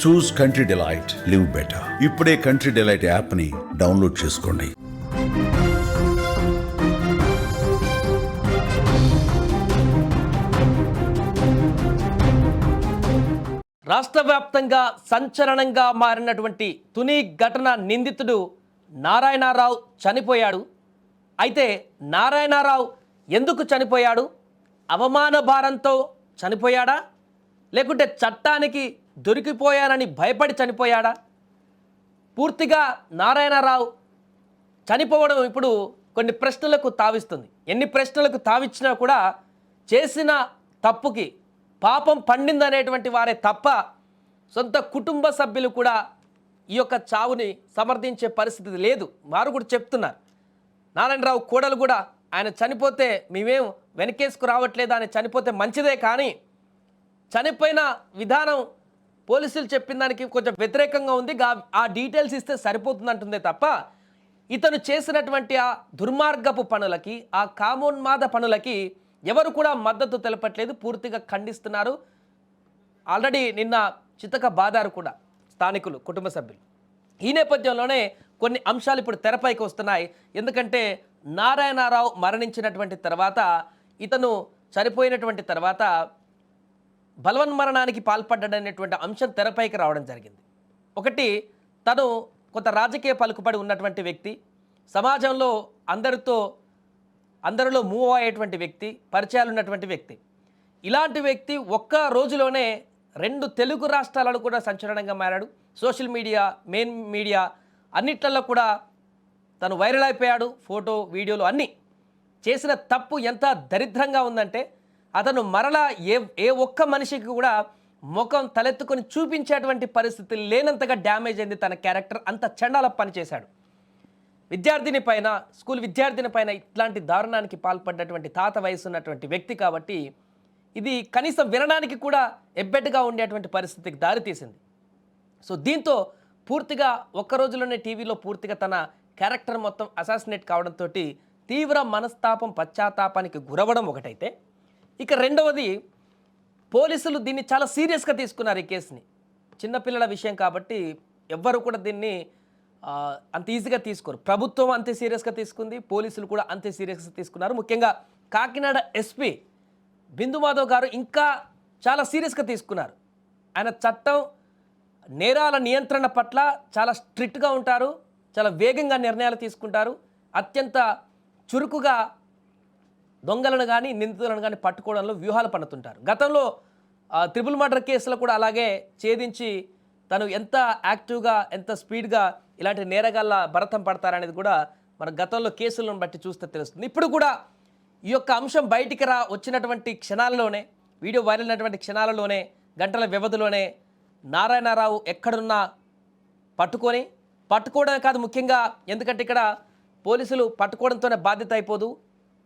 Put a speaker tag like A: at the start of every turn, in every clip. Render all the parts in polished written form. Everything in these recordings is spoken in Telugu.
A: చూస్ కంట్రీ డిలైట్, లివ్ బెటర్. ఇప్పుడే కంట్రీ డిలైట్ యాప్ ని డౌన్లోడ్ చేసుకోండి.
B: రాష్ట్ర వ్యాప్తంగా సంచలనంగా మారినటువంటి తుని ఘటన నిందితుడు నారాయణరావు చనిపోయాడు. అయితే నారాయణరావు ఎందుకు చనిపోయాడు? అవమాన భారంతో చనిపోయాడా, లేకుంటే చట్టానికి దొరికిపోయానని భయపడి చనిపోయాడా? పూర్తిగా నారాయణరావు చనిపోవడం ఇప్పుడు కొన్ని ప్రశ్నలకు తావిస్తుంది. ఎన్ని ప్రశ్నలకు తావిచ్చినా కూడా చేసిన తప్పుకి పాపం పండిందనేటువంటి వారే తప్ప సొంత కుటుంబ సభ్యులు కూడా ఈ యొక్క చావుని సమర్థించే పరిస్థితి లేదు. వారు కూడా చెప్తున్నారు. నారాయణరావు కోడలు కూడా ఆయన చనిపోతే మేమేం వెనకేసుకు రావట్లేదు, ఆయన చనిపోతే మంచిదే, కానీ చనిపోయిన విధానం పోలీసులు చెప్పిన దానికి కొంచెం వ్యతిరేకంగా ఉంది, ఆ డీటెయిల్స్ ఇస్తే సరిపోతుందంటుందే తప్ప ఇతను చేసినటువంటి ఆ దుర్మార్గపు పనులకి, ఆ కామోన్మాద పనులకి ఎవరు కూడా మద్దతు తెలపట్లేదు, పూర్తిగా ఖండిస్తున్నారు. ఆల్రెడీ నిన్న చితక బాదారు కూడా స్థానికులు, కుటుంబ సభ్యులు. ఈ నేపథ్యంలోనే కొన్ని అంశాలు ఇప్పుడు తెరపైకి వస్తున్నాయి. ఎందుకంటే నారాయణరావు మరణించినటువంటి తర్వాత, ఇతను చనిపోయినటువంటి తర్వాత బలవన్మరణానికి పాల్పడ్డాడనేటువంటి అంశం తెరపైకి రావడం జరిగింది. ఒకటి, తను కొంత రాజకీయ పలుకుబడి ఉన్నటువంటి వ్యక్తి, సమాజంలో అందరిలో మూవ్ అయ్యేటువంటి వ్యక్తి, పరిచయాలు ఉన్నటువంటి వ్యక్తి. ఇలాంటి వ్యక్తి ఒక్క రోజులోనే 2 తెలుగు రాష్ట్రాలలో కూడా సంచలనంగా మారాడు. సోషల్ మీడియా, మెయిన్ మీడియా అన్నిట్లలో కూడా తను వైరల్ అయిపోయాడు. ఫోటో, వీడియోలు అన్నీ. చేసిన తప్పు ఎంత దరిద్రంగా ఉందంటే అతను మరలా ఏ ఒక్క మనిషికి కూడా ముఖం తలెత్తుకొని చూపించేటువంటి పరిస్థితి లేనంతగా డ్యామేజ్ అయింది తన క్యారెక్టర్. అంత చండాల పని చేశాడు. విద్యార్థిని పైన, స్కూల్ విద్యార్థిని పైన ఇట్లాంటి దారుణానికి పాల్పడ్డటువంటి తాత వయసు ఉన్నటువంటి వ్యక్తి కాబట్టి ఇది కనీసం వినడానికి కూడా ఎబ్బెట్టుగా ఉండేటువంటి పరిస్థితికి దారితీసింది. సో దీంతో పూర్తిగా ఒక్క రోజులోనే టీవీలో పూర్తిగా తన క్యారెక్టర్ మొత్తం అసాసినేట్ కావడంతో తీవ్ర మనస్తాపం, పశ్చాత్తాపానికి గురవడం ఒకటైతే, ఇక రెండవది పోలీసులు దీన్ని చాలా సీరియస్గా తీసుకున్నారు. ఈ కేసుని చిన్నపిల్లల విషయం కాబట్టి ఎవ్వరు కూడా దీన్ని అంత ఈజీగా తీసుకోరు. ప్రభుత్వం అంతే సీరియస్గా తీసుకుంది, పోలీసులు కూడా అంతే సీరియస్గా తీసుకున్నారు. ముఖ్యంగా కాకినాడ ఎస్పీ బిందు మాధవ్ గారు ఇంకా చాలా సీరియస్గా తీసుకున్నారు. ఆయన చట్టం, నేరాల నియంత్రణ పట్ల చాలా స్ట్రిక్ట్గా ఉంటారు, చాలా వేగంగా నిర్ణయాలు తీసుకుంటారు, అత్యంత చురుకుగా దొంగలను కానీ నిందితులను కానీ పట్టుకోవడంలో వ్యూహాలు పన్నుతుంటారు. గతంలో ట్రిపుల్ మర్డర్ కేసులో కూడా అలాగే ఛేదించి తను ఎంత యాక్టివ్గా, ఎంత స్పీడ్గా ఇలాంటి నేరగాళ్ళ భరతం పడతారనేది కూడా మన గతంలో కేసులను బట్టి చూస్తే తెలుస్తుంది. ఇప్పుడు కూడా ఈ యొక్క అంశం బయటికి వచ్చినటువంటి క్షణాలలోనే, వీడియో వైరల్ అయినటువంటి క్షణాలలోనే, గంటల వ్యవధిలోనే నారాయణరావు ఎక్కడున్నా పట్టుకోవడమే కాదు, ముఖ్యంగా ఎందుకంటే ఇక్కడ పోలీసులు పట్టుకోవడంతోనే బాధ్యత అయిపోదు.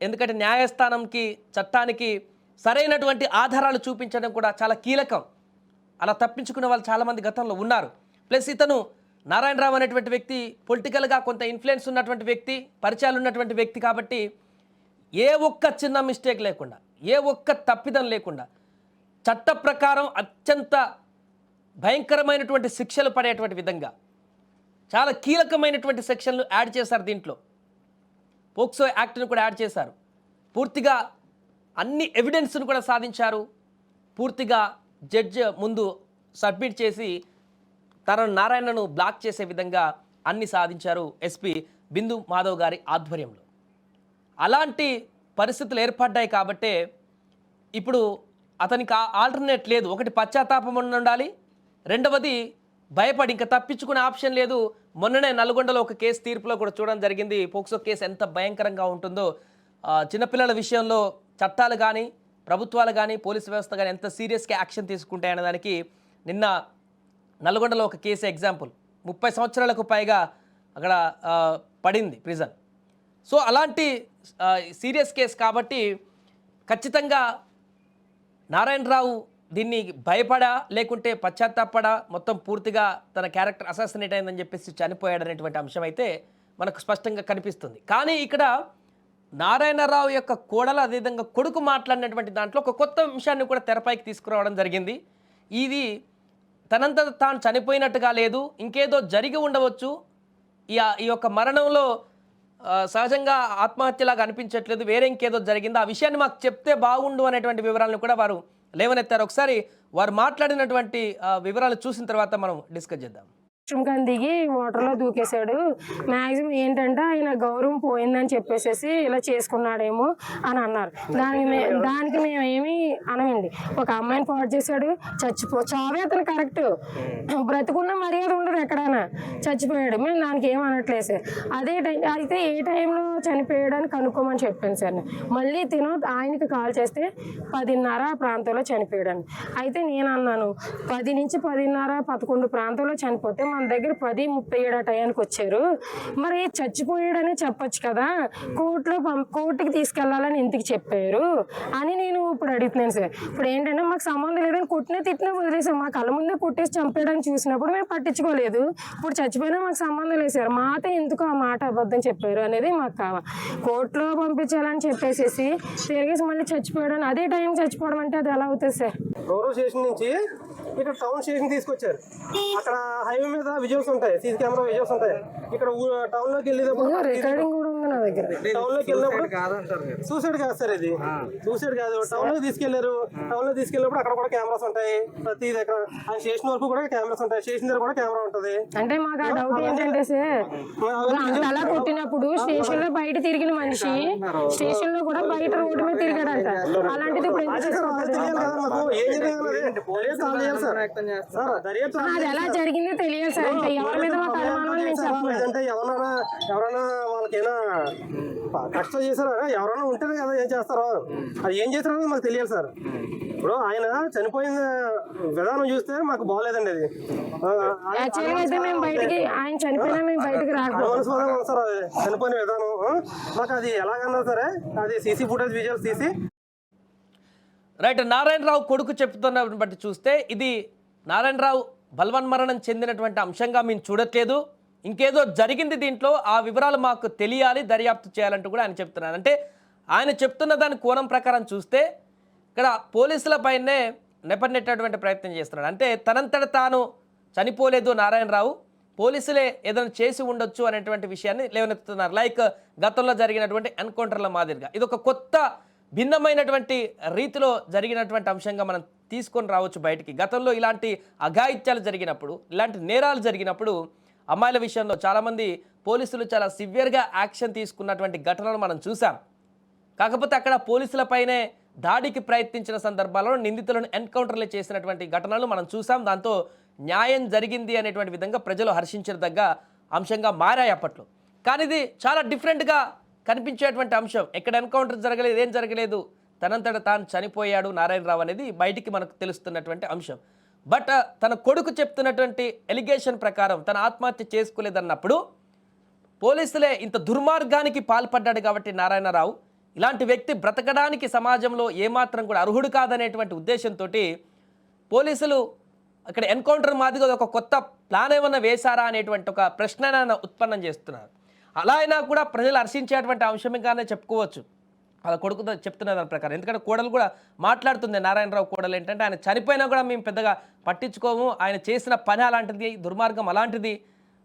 B: ఎందుకంటే న్యాయస్థానంకి, చట్టానికి సరైనటువంటి ఆధారాలు చూపించడం కూడా చాలా కీలకం. అలా తప్పించుకునే వాళ్ళు చాలామంది గతంలో ఉన్నారు. ప్లస్ ఇతను నారాయణరావు అనేటువంటి వ్యక్తి పొలిటికల్గా కొంత ఇన్ఫ్లుయెన్స్ ఉన్నటువంటి వ్యక్తి, పరిచయాలు ఉన్నటువంటి వ్యక్తి కాబట్టి ఏ ఒక్క చిన్న మిస్టేక్ లేకుండా, ఏ ఒక్క తప్పిదం లేకుండా చట్ట ప్రకారం అత్యంత భయంకరమైనటువంటి శిక్షలు పడేటువంటి విధంగా చాలా కీలకమైనటువంటి సెక్షన్లు యాడ్ చేశారు. దీంట్లో పోక్సో యాక్ట్ను కూడా యాడ్ చేశారు. పూర్తిగా అన్ని ఎవిడెన్స్ను కూడా సాధించారు. పూర్తిగా జడ్జి ముందు సబ్మిట్ చేసి తన నారాయణను బ్లాక్ చేసే విధంగా అన్ని సాధించారు ఎస్పీ బిందు మాధవ్ గారి ఆధ్వర్యంలో. అలాంటి పరిస్థితులు ఏర్పడ్డాయి కాబట్టే ఇప్పుడు అతనికి ఆల్టర్నేట్ లేదు. ఒకటి పశ్చాత్తాపం ఉండాలి, రెండవది భయపడి ఇంకా తప్పించుకునే ఆప్షన్ లేదు. మొన్ననే నల్గొండలో ఒక కేసు తీర్పులో కూడా చూడడం జరిగింది. పోక్సో కేసు ఎంత భయంకరంగా ఉంటుందో, చిన్నపిల్లల విషయంలో చట్టాలు కానీ, ప్రభుత్వాలు కానీ, పోలీసు వ్యవస్థ కానీ ఎంత సీరియస్గా యాక్షన్ తీసుకుంటాయనే దానికి నిన్న నల్గొండలో ఒక కేసు ఎగ్జాంపుల్. 30 సంవత్సరాలకు పైగా అక్కడ పడింది ప్రిజన్. సో అలాంటి సీరియస్ కేసు కాబట్టి ఖచ్చితంగా నారాయణరావు దీన్ని భయపడా, లేకుంటే పశ్చాత్తాపడా, మొత్తం పూర్తిగా తన క్యారెక్టర్ అసాసినేట్ అయిందని చెప్పేసి చనిపోయాడనేటువంటి అంశం అయితే మనకు స్పష్టంగా కనిపిస్తుంది. కానీ ఇక్కడ నారాయణరావు యొక్క కోడలు, అదేవిధంగా కొడుకు మాట్లాడినటువంటి దాంట్లో ఒక కొత్త అంశాన్ని కూడా తెరపైకి తీసుకురావడం జరిగింది. ఇది తనంతట తాను చనిపోయినట్టుగా లేదు, ఇంకేదో జరిగి ఉండవచ్చు. ఈ యొక్క మరణంలో సహజంగా ఆత్మహత్యలాగా అనిపించట్లేదు, వేరే ఇంకేదో జరిగింది, ఆ విషయాన్ని మాకు చెప్తే బాగుండు అనేటువంటి వివరాలను కూడా వారు లేవనెత్తారు. ఒకసారి వారు మాట్లాడినటువంటి వివరాలు చూసిన తర్వాత మనం డిస్కస్ చేద్దాం.
C: కానీ దిగి వాటర్లో దూకేశాడు. మ్యాక్సిమం ఏంటంటే ఆయన గౌరవం పోయిందని చెప్పేసి ఇలా చేసుకున్నాడేమో అని అన్నారు. దానికి మేము ఏమి అనమండి. ఒక అమ్మాయిని పాడు చేశాడు, చావే అతను కరెక్ట్, బ్రతుకున్న మర్యాద ఉండదు ఎక్కడైనా, చచ్చిపోయాడు, మేము దానికి ఏం అనట్లేదు సార్. అదే టైం అయితే ఏ టైంలో చనిపోయాడని కనుక్కోమని చెప్పాను సార్. మళ్ళీ ఆయనకి కాల్ చేస్తే 10:30 ప్రాంతంలో చనిపోయాడు. అయితే నేను అన్నాను 10 నుంచి 10:30, 11 ప్రాంతంలో చనిపోతే మన దగ్గర 10:37 టయానికి వచ్చారు, మరి చచ్చిపోయాడని చెప్పొచ్చు కదా, కోర్టుకి తీసుకెళ్లాలని ఎందుకు చెప్పారు అని నేను ఇప్పుడు అడుగుతున్నాను సార్. ఇప్పుడు ఏంటంటే మాకు సంబంధం లేదని కొట్టినా తిట్టినా వదిలేసాం, మా కళ్ళ ముందే కొట్టేసి చంపేయడానికి చూసినప్పుడు మేము పట్టించుకోలేదు. ఇప్పుడు చచ్చిపోయినా మాకు సంబంధం లేదు సార్, మాతో ఎందుకు ఆ మాట అబద్ధం చెప్పారు అనేది మాకు కావాలి. కోర్టులో పంపించాలని చెప్పేసి తిరిగేసి మళ్ళీ చచ్చిపోయాడని అదే టైం చచ్చిపోవడం అంటే అది ఎలా అవుతుంది సార్?
D: రూరల్ స్టేషన్ నుంచి ఇక్కడ టౌన్ స్టేషన్ తీసుకొచ్చారు. అక్కడ హైవే మీద విజువల్స్ ఉంటాయి, సీసీ కెమెరా విజువల్స్ ఉంటాయి. ఇక్కడ టౌన్ లోకి వెళ్ళేటప్పుడు
C: రికార్డింగ్ కూడా ఉంది నా దగ్గర.
D: టౌన్ లోకి వెళ్ళినప్పుడు సూసైడ్ కాదు సార్, ఇది సూసైడ్ కాదు. టౌన్ లోకి తీసుకెళ్లారు, టౌన్ లో తీసుకెళ్ళినప్పుడు అక్కడ కూడా కెమెరాస్ ఉంటాయి, ప్రతి దగ్గర ఆ స్టేషన్ వరకు కూడా కెమెరాస్ ఉంటాయి, స్టేషన్ దగ్గర కూడా కెమెరా ఉంటది.
C: అంటే మాకు ఆ డౌట్ ఏంటంటే సార్, అలా కొట్టినప్పుడు స్టేషన్ లో బయట తిరిగిన మనిషి స్టేషన్ లో కూడా బయట రోడ్డు మీద తిరిగాడంట, అలాంటిది ఇప్పుడు అది ఎలా జరిగిందో తెలియదు సార్. అంటే ఎవరి మీద మాకు అనుమానం నేను చెప్పలేదు.
D: అంటే ఎవరైనా వాళ్ళకైనా కష్ట చేశారా, ఎవరైనా ఉంటేనే కదా ఏం చేస్తారో, అది ఏం చేస్తారో మాకు తెలియదు సార్. ఇప్పుడు ఆయన చనిపోయిన విధానం చూస్తే మాకు బాగోలేదండి. అది
C: యాక్చువల్గా అయితే మేము బయటికి ఆయన చనిపోయినా మేము బయటకు రాకపోతే
D: సార్ అది చనిపోయిన విధానం మాకు అది ఎలాగన్నా సరే అది సీసీ ఫుటేజ్ విజువల్స్ తీసి
B: రైట్. నారాయణరావు కొడుకు చెప్తున్న బట్టి చూస్తే ఇది నారాయణరావు బలవన్మరణం చెందినటువంటి అంశంగా మేము చూడట్లేదు, ఇంకేదో జరిగింది దీంట్లో, ఆ వివరాలు మాకు తెలియాలి, దర్యాప్తు చేయాలంటూ కూడా ఆయన చెప్తున్నారు. అంటే ఆయన చెప్తున్న దాని కోణం ప్రకారం చూస్తే ఇక్కడ పోలీసులపైనే నెపనెట్టేటువంటి ప్రయత్నం చేస్తున్నాడు. అంటే తనంతట తాను చనిపోలేదు నారాయణరావు, పోలీసులే ఏదైనా చేసి ఉండొచ్చు అనేటువంటి విషయాన్ని లేవనెత్తుతున్నారు. లైక్ గతంలో జరిగినటువంటి ఎన్కౌంటర్ల మాదిరిగా ఇది ఒక కొత్త భిన్నమైనటువంటి రీతిలో జరిగినటువంటి అంశంగా మనం తీసుకొని రావచ్చు బయటికి. గతంలో ఇలాంటి అఘాయిత్యాలు జరిగినప్పుడు, ఇలాంటి నేరాలు జరిగినప్పుడు అమ్మాయిల విషయంలో చాలామంది పోలీసులు చాలా సివియర్గా యాక్షన్ తీసుకున్నటువంటి ఘటనలు మనం చూసాం. కాకపోతే అక్కడ పోలీసులపైనే దాడికి ప్రయత్నించిన సందర్భాల్లో నిందితులను ఎన్కౌంటర్లు చేసినటువంటి ఘటనలు మనం చూసాం. దాంతో న్యాయం జరిగింది అనేటువంటి విధంగా ప్రజలు హర్షించదగ్గ అంశంగా మారాయి అప్పట్లో. కానీ ఇది చాలా డిఫరెంట్గా కనిపించేటువంటి అంశం. ఎక్కడ ఎన్కౌంటర్ జరగలేదు, ఏం జరగలేదు, తనంతట తాను చనిపోయాడు నారాయణరావు అనేది బయటికి మనకు తెలుస్తున్నటువంటి అంశం. బట్ తన కొడుకు చెప్తున్నటువంటి ఎలిగేషన్ ప్రకారం తన ఆత్మహత్య చేసుకోలేదన్నప్పుడు పోలీసులే ఇంత దుర్మార్గానికి పాల్పడ్డాడు కాబట్టి నారాయణరావు ఇలాంటి వ్యక్తి బ్రతకడానికి సమాజంలో ఏమాత్రం కూడా అర్హుడు కాదనేటువంటి ఉద్దేశంతో పోలీసులు అక్కడ ఎన్కౌంటర్ మాదిరిగా ఒక కొత్త ప్లాన్ ఏమన్నా వేశారా అనేటువంటి ఒక ప్రశ్న ఉత్పన్నం చేస్తున్నారు. అలా అయినా కూడా ప్రజలు హర్షించేటువంటి అంశంగానే చెప్పుకోవచ్చు వాళ్ళ కొడుకుతో చెప్తున్న దాని ప్రకారం. ఎందుకంటే కోడలు కూడా మాట్లాడుతుంది, నారాయణరావు కోడలు ఏంటంటే ఆయన చనిపోయినా కూడా మేము పెద్దగా పట్టించుకోము, ఆయన చేసిన పని అలాంటిది, దుర్మార్గం అలాంటిది,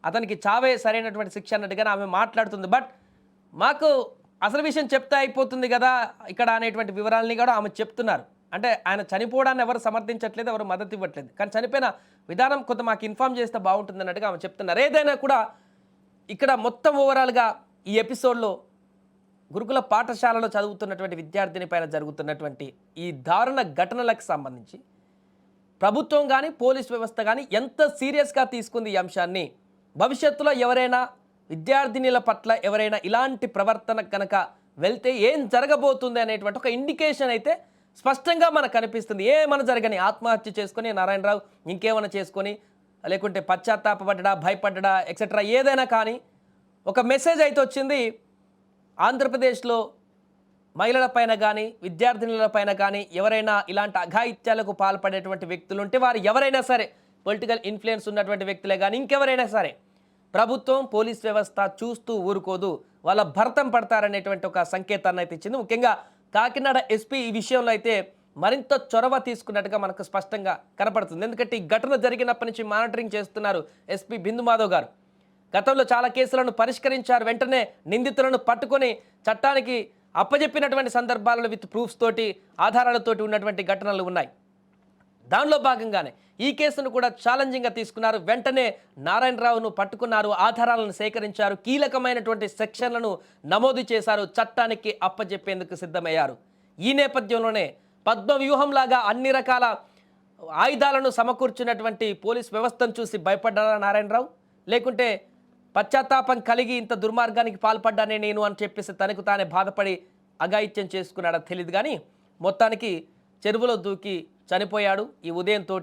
B: అతనికి చావే సరైనటువంటి శిక్ష అన్నట్టుగానే ఆమె మాట్లాడుతుంది. బట్ మాకు అసలు విషయం చెప్తే అయిపోతుంది కదా ఇక్కడ అనేటువంటి వివరాలని కూడా ఆమె చెప్తున్నారు. అంటే ఆయన చనిపోవడాన్ని ఎవరు సమర్థించట్లేదు, ఎవరు మద్దతు ఇవ్వట్లేదు, కానీ చనిపోయిన విధానం కొంత మాకు ఇన్ఫార్మ్ చేస్తే బాగుంటుంది అన్నట్టుగా ఆమె చెప్తున్నారు. ఏదైనా కూడా ఇక్కడ మొత్తం ఓవరాల్గా ఈ ఎపిసోడ్లో గురుకుల పాఠశాలలో చదువుతున్నటువంటి విద్యార్థిని పైన జరుగుతున్నటువంటి ఈ దారుణ ఘటనలకు సంబంధించి ప్రభుత్వం కానీ పోలీస్ వ్యవస్థ కానీ ఎంత సీరియస్గా తీసుకుంది ఈ అంశాన్ని, భవిష్యత్తులో ఎవరైనా విద్యార్థినిల పట్ల ఎవరైనా ఇలాంటి ప్రవర్తన కనుక వెళ్తే ఏం జరగబోతుంది అనేటువంటి ఒక ఇండికేషన్ అయితే స్పష్టంగా మనకు కనిపిస్తుంది. ఏమైనా జరగని ఆత్మహత్య చేసుకొని నారాయణరావు ఇంకేమైనా చేసుకొని లేకుంటే పశ్చాత్తాపడ్డా, భయపడ్డా, ఎక్సెట్రా ఏదైనా కానీ ఒక మెసేజ్ అయితే వచ్చింది. ఆంధ్రప్రదేశ్లో మహిళలపైన కానీ విద్యార్థినులపైన కానీ ఎవరైనా ఇలాంటి అఘాయిత్యాలకు పాల్పడేటువంటి వ్యక్తులు ఉంటే వారు ఎవరైనా సరే, పొలిటికల్ ఇన్ఫ్లుయెన్స్ ఉన్నటువంటి వ్యక్తులే కానీ ఇంకెవరైనా సరే, ప్రభుత్వం పోలీస్ వ్యవస్థ చూస్తూ ఊరుకోదు, వాళ్ళ భర్తం పడతారనేటువంటి ఒక సంకేతాన్ని అయితే ఇచ్చింది. ముఖ్యంగా కాకినాడ ఎస్పీ ఈ విషయంలో అయితే మరింత చొరవ తీసుకున్నట్టుగా మనకు స్పష్టంగా కనపడుతుంది. ఎందుకంటే ఈ ఘటన జరిగినప్పటి నుంచి మానిటరింగ్ చేస్తున్నారు ఎస్పీ బిందు మాధవ్ గారు. గతంలో చాలా కేసులను పరిష్కరించారు. వెంటనే నిందితులను పట్టుకొని చట్టానికి అప్పజెప్పినటువంటి సందర్భాలలో విత్ ప్రూఫ్స్ తోటి ఆధారాలతోటి ఉన్నటువంటి ఘటనలు ఉన్నాయి. దానిలో భాగంగానే ఈ కేసును కూడా ఛాలెంజింగ్గా తీసుకున్నారు. వెంటనే నారాయణరావును పట్టుకున్నారు, ఆధారాలను సేకరించారు, కీలకమైనటువంటి సెక్షన్లను నమోదు చేశారు, చట్టానికి అప్పజెప్పేందుకు సిద్ధమయ్యారు. ఈ నేపథ్యంలోనే పద్మవ్యూహంలాగా అన్ని రకాల ఆయుధాలను సమకూర్చున్నటువంటి పోలీస్ వ్యవస్థను చూసి భయపడ్డారా నారాయణరావు? లేకుంటే పశ్చాత్తాపం కలిగి ఇంత దుర్మార్గానికి పాల్పడ్డానే నేను అని చెప్పేసి తనకు తానే బాధపడి అఘాయిత్యం చేసుకున్నాడో తెలియదు. కానీ మొత్తానికి చెరువులో దూకి చనిపోయాడు. ఈ ఉదయంతో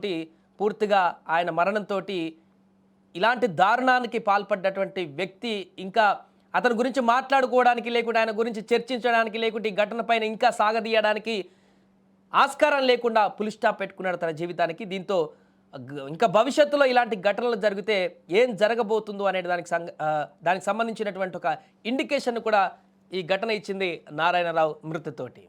B: పూర్తిగా ఆయన మరణంతో ఇలాంటి దారుణానికి పాల్పడ్డటువంటి వ్యక్తి ఇంకా అతని గురించి మాట్లాడుకోవడానికి లేకుంటే ఆయన గురించి చర్చించడానికి లేకుంటే ఈ ఘటన పైన ఇంకా సాగదీయడానికి ఆస్కారం లేకుండా పులి స్టాప్ పెట్టుకున్నాడు తన జీవితానికి. దీంతో ఇంకా భవిష్యత్తులో ఇలాంటి ఘటనలు జరిగితే ఏం జరగబోతుందో అనే దానికి సంబంధించినటువంటి ఒక ఇండికేషన్ కూడా ఈ ఘటన ఇచ్చింది నారాయణరావు మృతితోటి.